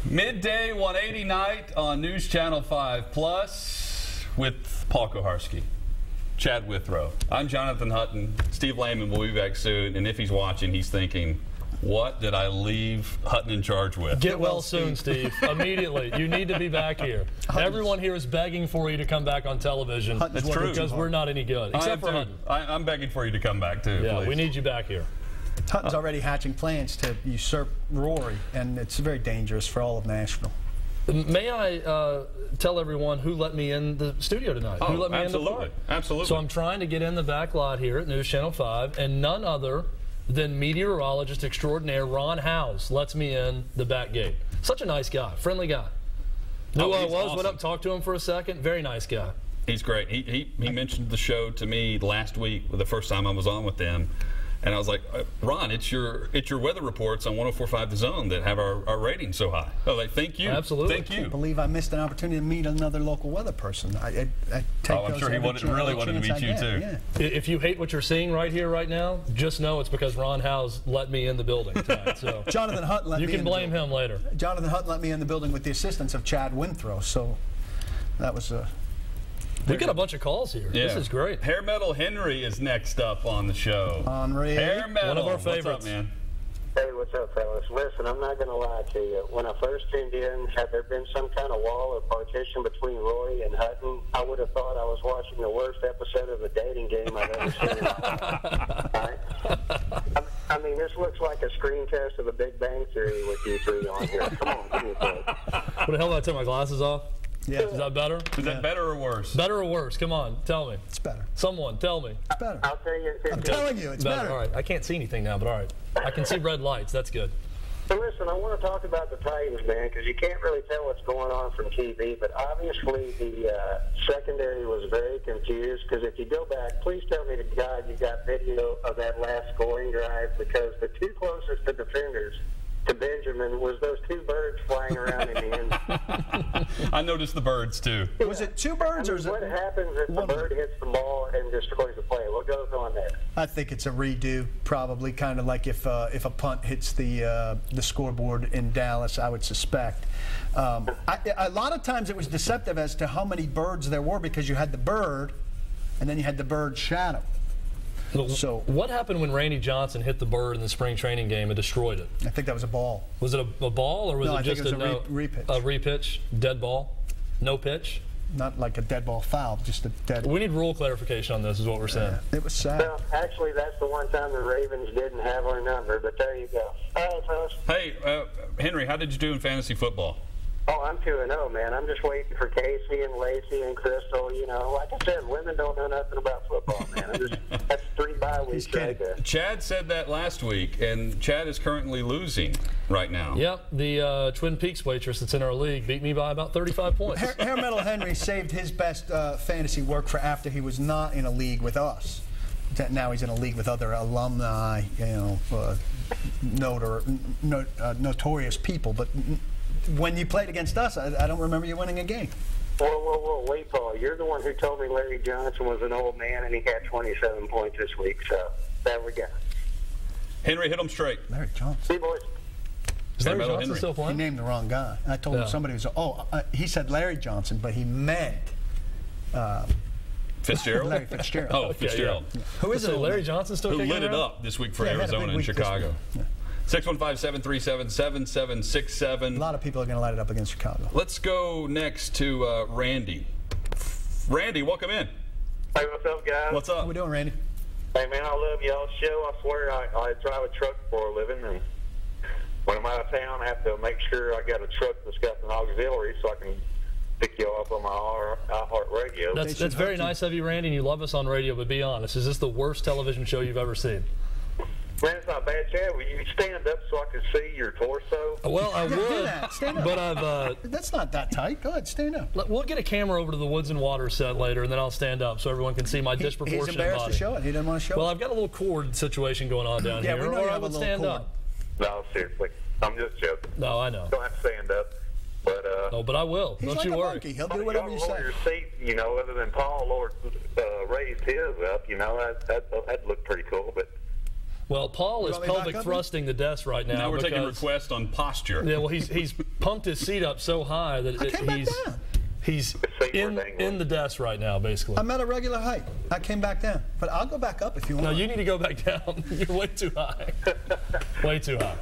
Midday 180 night on News Channel 5 Plus with Paul Kuharsky, Chad Withrow. I'm Jonathan Hutton. Steve Lehman will be back soon, and if he's watching, he's thinking, what did I leave Hutton in charge with? Get well soon, Steve. Immediately. You need to be back here. Everyone here is begging for you to come back on television. That's true. Because we're not any good, except for Hutton. I'm begging for you to come back, too. Yeah, please. we need you back here. Hutton's already hatching plans to usurp Rory, and it's very dangerous for all of Nashville. May I tell everyone who let me in the studio tonight? Who let me in the car? Absolutely. So I'm trying to get in the back lot here at News Channel 5, and none other than meteorologist extraordinaire Ron Howes lets me in the back gate. Such a nice guy, friendly guy. Knew who I was, awesome. went up, talked to him for a second. Very nice guy. He's great. He mentioned the show to me last week, the first time I was on with them. And I was like, Ron, it's your weather reports on 104.5 The Zone that have our ratings so high. Oh, like, thank you. Absolutely. Thank you. I can't believe I missed an opportunity to meet another local weather person. I take I'm sure he really wanted to meet you, too. Yeah. If you hate what you're seeing right here, right now, just know it's because Ron Howes let me in the building tonight. So Jonathan Hutton let me in. You can blame him later. Jonathan Hutton let me in the building with the assistance of Chad Withrow, so that was We've got a bunch of calls here. Yeah. This is great. Hair Metal Henry is next up on the show. Henry. Hair Metal. One of our favorites. What's up, man? Hey, what's up, fellas? Listen, I'm not going to lie to you. When I first tuned in, had there been some kind of wall or partition between Roy and Hutton, I would have thought I was watching the worst episode of the dating game I've ever seen in my life. I mean, this looks like a screen test of the Big Bang Theory with you three on here. Come on, give me a break. What the hell did I take my glasses off? Yeah. Is that better? Is that better or worse? Better or worse? Come on, tell me. It's better. Someone, tell me. It's better. I'll tell you. I'm telling you, it's better. All right, I can't see anything now, but all right. I can see red lights. That's good. So listen, I want to talk about the Titans, man, because you can't really tell what's going on from TV, but obviously the secondary was very confused, because if you go back, please tell me to God you got video of that last scoring drive, because the two closest to defenders to Benjamin was those two birds flying around in the end. I noticed the birds, too. Was it two birds, or is it what happens if the bird hits the ball and destroys the play? What goes on there? I think it's a redo, probably, kind of like if a punt hits the scoreboard in Dallas, I would suspect. A lot of times it was deceptive as to how many birds there were, because you had the bird, and then you had the bird shadow. So what happened when Randy Johnson hit the bird in the spring training game and destroyed it? I think that was a ball. Was it a ball, or was No, it I think just it was a repitch. A repitch? Dead ball? No pitch? Not like a dead ball foul, just a dead. We need rule clarification on this, is what we're saying. It was sad. Well, actually, that's the one time the Ravens didn't have our number, but there you go. All right, fellas. Hey, Henry, how did you do in fantasy football? Oh, I'm 2-0, man. I'm just waiting for Casey and Lacey and Crystal. You know, like I said, women don't know nothing about football, man. That's 3 bye weeks right there. Chad said that last week, and Chad is currently losing right now. Yep, the Twin Peaks waitress that's in our league beat me by about 35 points. Hair Metal Henry saved his best fantasy work for after he was not in a league with us. Now he's in a league with other alumni, you know, notorious people, but when you played against us, I don't remember you winning a game. Whoa, wait, Paul. You're the one who told me Larry Johnson was an old man and he had 27 points this week, so there we go. Henry, hit him straight. Larry Johnson. See, boys. Is Larry Metal Johnson Henry. still He playing? named the wrong guy. I told him somebody was, he said Larry Johnson, but he meant Fitzgerald? Larry Fitzgerald. Oh, Fitzgerald. Yeah. Who is it? Larry Johnson still Who kicking lit it around? up this week for Yeah, he had a Arizona big and week this Chicago. week. Yeah. 615-737-7767. A lot of people are going to light it up against Chicago. Let's go next to Randy. Randy, welcome in. Hey, what's up, guys? What's How up? we doing, Randy? Hey, man, I love y'all's show. I swear I drive a truck for a living, and when I'm out of town, I have to make sure I got a truck that's got an auxiliary so I can pick you up on my iHeart Radio. That's very nice of you, Randy, and you love us on radio, but be honest, is this the worst television show you've ever seen? Man, it's not bad, Chad. Will you stand up so I can see your torso? Well, I Yeah, do would, that. Stand up. but I've That's not that tight. Go ahead, stand up. we'll get a camera over to the Woods and Water set later, and then I'll stand up so everyone can see my He's disproportionate embarrassed body. to show it. He doesn't want to show Well, it. I've got a little cord situation going on down Yeah, here, we know or you I have a would little stand cord. up. No, seriously. I'm just joking. No, I know. Don't have to stand up. But, No, but I will. He's Don't like you a worry. monkey. He'll do whatever you y'all say. lower your seat, you know, other than Paul raised his up, you know, that'd look pretty cool. But Well, Paul is want me back pelvic up, thrusting the desk right now. Now we're taking because- requests on posture. Yeah, well, he's pumped his seat up so high that I came back down. he's in the desk right now, basically. I'm at a regular height. I came back down. But I'll go back up if you want. No, you need to go back down. You're way too high. Way too high.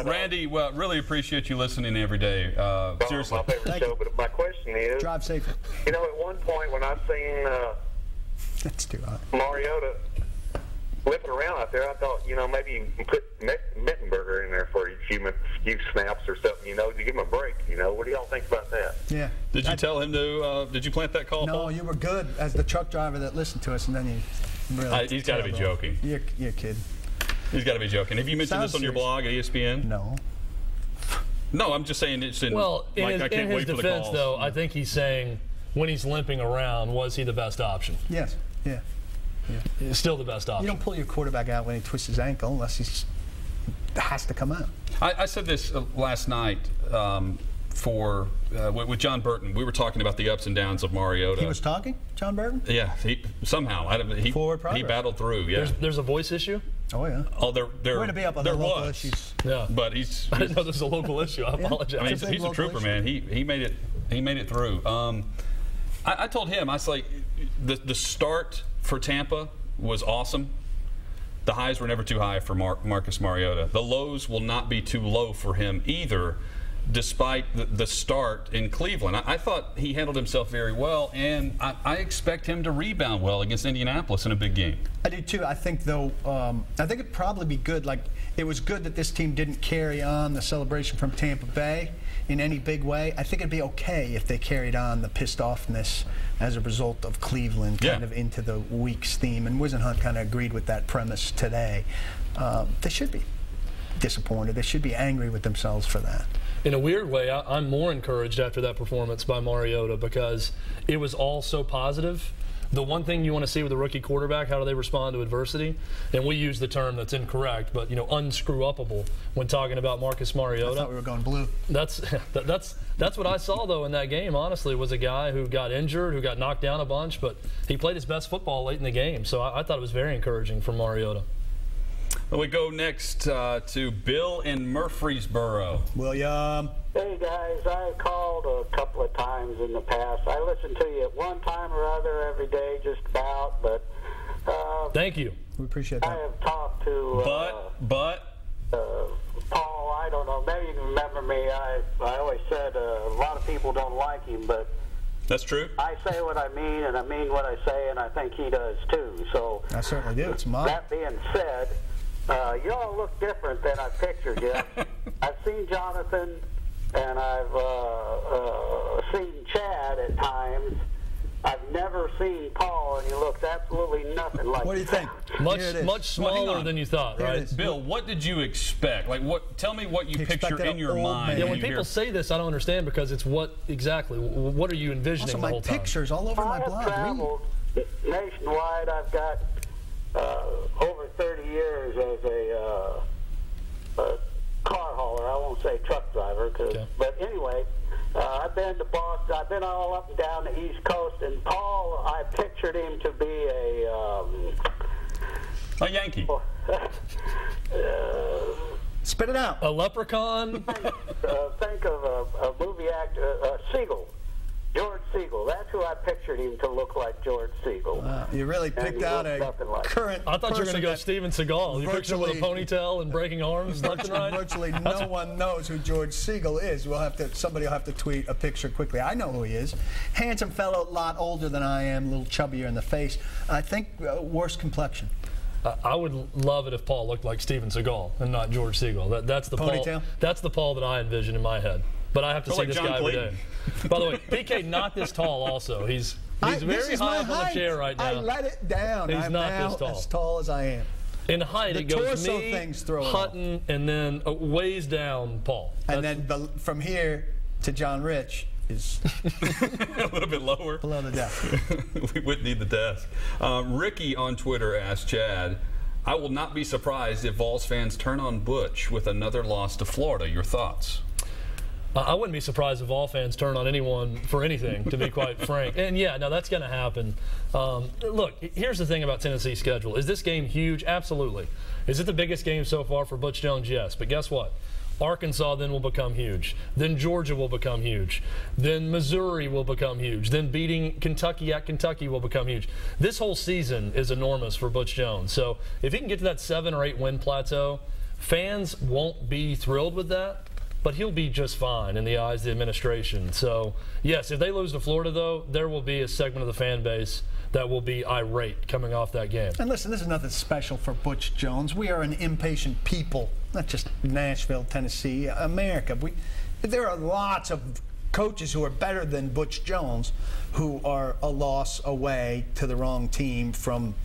Randy, well, really appreciate you listening every day. Seriously. My favorite show, but my question is, Drive safely. you know, at one point when I seen That's too hot. Mariota whipping around out there, I thought, you know, maybe you can put Mittenberger in there for a few snaps or something, you know, to give him a break, you know. What do y'all think about that? Yeah. Did you tell him to, did you plant that call, No, Paul? you were good as the truck driver that listened to us, and then you really. He's got to be terrible. joking. You're kidding. He's got to be joking. Have you mentioned Sounds this on your serious. blog at ESPN? No. No, I'm just saying it's in. Well, in like, his, I can't in his wait for the defense, calls. though, I think he's saying when he's limping around, was he the best option? Yes. Yeah. He's still the best option. You don't pull your quarterback out when he twists his ankle unless he has to come out. I said this last night with John Burton. We were talking about the ups and downs of Mariota. He was talking, John Burton? Yeah, he Forward progress. he battled through. Yeah. There's a voice issue? Oh, yeah. Oh, there We're going to be up on the there local was. issues. Yeah. But he's. I didn't know this was a local issue. I apologize. I mean, It's a big he's a local trooper, issue. man. He made it through. I told him, I was like, the start for Tampa was awesome. The highs were never too high for Marcus Mariota. The lows will not be too low for him either, despite the start in Cleveland. I thought he handled himself very well, and I expect him to rebound well against Indianapolis in a big game. I do too. I think, though, I think it'd probably be good. Like, it was good that this team didn't carry on the celebration from Tampa Bay in any big way. I think it'd be okay if they carried on the pissed offness as a result of Cleveland kind of into the week's theme. And Wisenhunt kind of agreed with that premise today. They should be disappointed. They should be angry with themselves for that. In a weird way, I'm more encouraged after that performance by Mariota because it was all so positive. The one thing you want to see with a rookie quarterback, how do they respond to adversity? And we use the term that's incorrect, but, you know, unscrew-upable when talking about Marcus Mariota. I thought we were going blue. That's what I saw, though, in that game, honestly, was a guy who got injured, who got knocked down a bunch, but he played his best football late in the game. So I thought it was very encouraging from Mariota. Well, we go next to Bill in Murfreesboro. William. Hey guys, I called a couple of times in the past. I listen to you at one time or other every day, just about. But Thank you. We appreciate I that. have talked to But Paul. I don't know. Maybe you can remember me. I always said a lot of people don't like him, but that's true. I say what I mean, and I mean what I say, and I think he does too. So I certainly do. It's mine. that being said, you all look different than I pictured you. I've seen Jonathan, and I've seen Chad at times. I've never seen Paul, and he looks absolutely nothing like. What do you think? Much Here it is. much Well, hang smaller on. than you thought, There it right? is. Bill, what did you expect? Like, what? Tell me what you He picture expected in an your old mind. man. Yeah, when when you people hear- say this, I don't understand because it's what exactly? What are you envisioning Also, the my whole time? pictures all over I my have blog. Read. traveled nationwide. I've got over 30 years as a car hauler. I won't say truck driver, but anyway, I've been to Boston. I've been all up and down the East Coast. And Paul, I pictured him to be a Yankee. Spit it out. A leprechaun? think of a movie actor, Siegel. George Siegel. That's who I pictured him to look like, George Siegel. You really picked he out looks a nothing like current. I thought you were going to go person Steven Seagal. You picture him with a virtually- ponytail and breaking arms left and right? Virtually no one knows who George Siegel is. Somebody will have to tweet a picture quickly. I know who he is. Handsome fellow, a lot older than I am, a little chubbier in the face. I think worse complexion. I would love it if Paul looked like Steven Seagal and not George Siegel. That's the Ponytail? Paul. That's the Paul that I envision in my head. But I have to Or see like this John guy every Clayton. day. By the way, PK not this tall. Also, he's This very is high my up on the height. chair right now. I let it down. He's I'm not now this tall. as tall as I am. In height, The it goes torso me, things throw it off. Hutton, and then ways down Paul. And then from here to John Rich is A little bit lower. below the desk. We wouldn't need the desk. Ricky on Twitter asked Chad, I will not be surprised if Vols fans turn on Butch with another loss to Florida. Your thoughts? I wouldn't be surprised if all fans turn on anyone for anything, to be quite frank. And, yeah, no, that's going to happen. Look, here's the thing about Tennessee's schedule. Is this game huge? Absolutely. Is it the biggest game so far for Butch Jones? Yes. But guess what? Arkansas then will become huge. Then Georgia will become huge. Then Missouri will become huge. Then beating Kentucky at Kentucky will become huge. This whole season is enormous for Butch Jones. So if he can get to that 7 or 8 win plateau, fans won't be thrilled with that, but he'll be just fine in the eyes of the administration. So, yes, if they lose to Florida, though, there will be a segment of the fan base that will be irate coming off that game. And listen, this is nothing special for Butch Jones. We are an impatient people, not just Nashville, Tennessee, America. There are lots of coaches who are better than Butch Jones who are a loss away to the wrong team from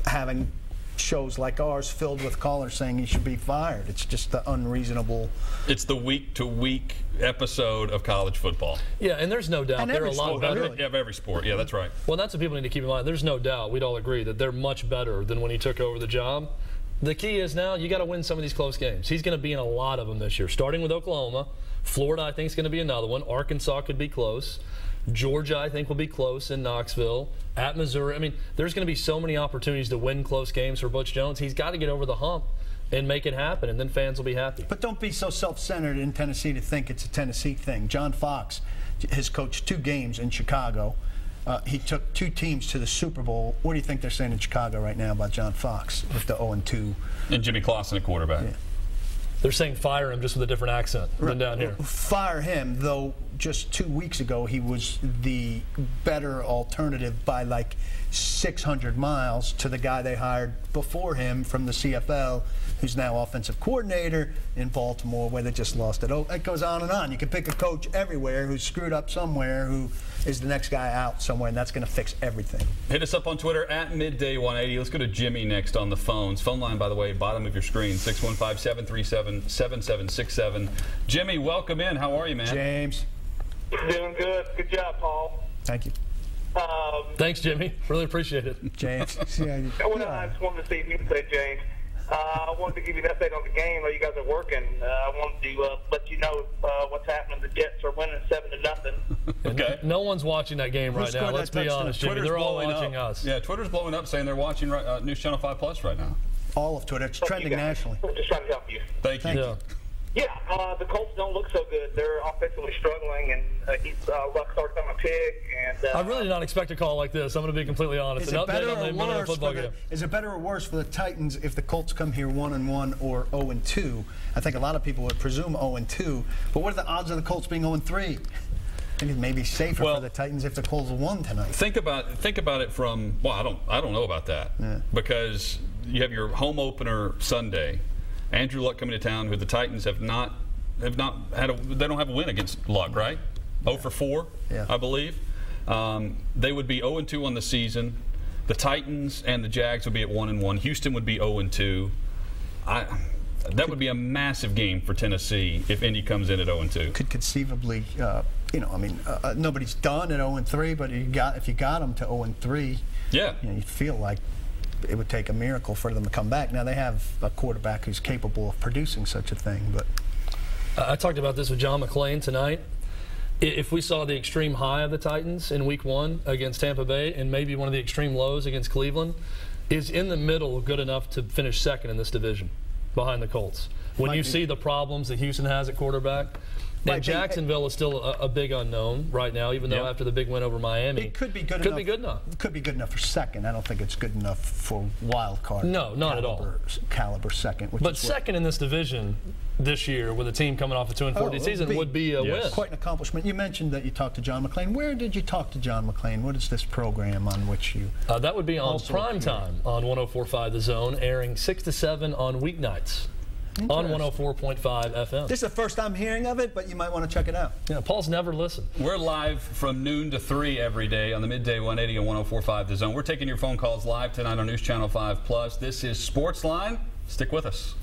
having shows like ours filled with callers saying he should be fired. It's just the unreasonable. It's the week-to-week episode of college football. Yeah, and there's no doubt they're a lot better. Yeah, of every sport. Yeah, that's right. Well, that's what people need to keep in mind. There's no doubt, we'd all agree, that they're much better than when he took over the job. The key is now you got to win some of these close games. He's going to be in a lot of them this year, starting with Oklahoma. Florida, I think, is going to be another one. Arkansas could be close. Georgia, I think, will be close in Knoxville. At Missouri, I mean, there's going to be so many opportunities to win close games for Butch Jones. He's got to get over the hump and make it happen, and then fans will be happy. But don't be so self-centered in Tennessee to think it's a Tennessee thing. John Fox has coached 2 games in Chicago. He took 2 teams to the Super Bowl. What do you think they're saying in Chicago right now about John Fox with the 0-2? And Jimmy Clausen at quarterback. Yeah. They're saying fire him just with a different accent than down here. Fire him, though just 2 weeks ago he was the better alternative by like 600 miles to the guy they hired before him from the CFL, who's now offensive coordinator in Baltimore, where they just lost it. Oh, it goes on and on. You can pick a coach everywhere who's screwed up somewhere, who is the next guy out somewhere, and that's going to fix everything. Hit us up on Twitter at Midday180. Let's go to Jimmy next on the phones. Phone line, by the way, bottom of your screen, 615-737-7767. Jimmy, welcome in. How are you, man? James. Doing good. Good job, Paul. Thank you. Thanks, Jimmy. Really appreciate it. James. I just wanted to see if you could say James. I wanted to give you an update on the game while you guys are working. I wanted to let you know what's happening. The Jets are winning 7-0. Okay. No one's watching that game right now. Let's be honest, Jimmy. They're all watching us. Yeah, Twitter's blowing up saying they're watching News Channel 5 Plus right now. All of Twitter. It's trending nationally. I'm just trying to help you. Thank you. Yeah, the Colts don't look so good. They're offensively struggling, and Luck started on a pick. And I really did not expect a call like this. I'm going to be completely honest. Is it better or worse for the Titans if the Colts come here 1-1 or 0-2? I think a lot of people would presume 0-2. But what are the odds of the Colts being 0-3? I think it may be safer for the Titans if the Colts won tonight. Think about it from I don't know about that because you have your home opener Sunday. Andrew Luck coming to town, who the Titans have not had they don't have a win against Luck, right? 0 for 4, I believe. They would be 0-2 on the season. The Titans and the Jags would be at 1-1. Houston would be 0-2. That would be a massive game for Tennessee if Indy comes in at 0-2. Could conceivably, nobody's done at 0-3, but if you got them to 0-3, you'd feel like it would take a miracle for them to come back. Now, they have a quarterback who's capable of producing such a thing. But I talked about this with John McClain tonight. If we saw the extreme high of the Titans in Week 1 against Tampa Bay and maybe one of the extreme lows against Cleveland, is in the middle good enough to finish second in this division behind the Colts? When you see the problems that Houston has at quarterback, and Jacksonville is still a big unknown right now, even though after the big win over Miami, it could be good enough. It could be good enough for second. I don't think it's good enough for wild card. No, not at all. Caliber second. But second in this division this year, with a team coming off a 2-14 season, would be a win. Quite an accomplishment. You mentioned that you talked to John McClain. Where did you talk to John McClain? What is this program on which you? That would be on prime time on 104.5 The Zone, airing 6 to 7 on weeknights. On 104.5 FM. This is the first I'm hearing of it, but you might want to check it out. Yeah, Paul's never listened. We're live from noon to 3 every day on the Midday 180 and 104.5 The Zone. We're taking your phone calls live tonight on News Channel 5 Plus. This is SportsLine. Stick with us.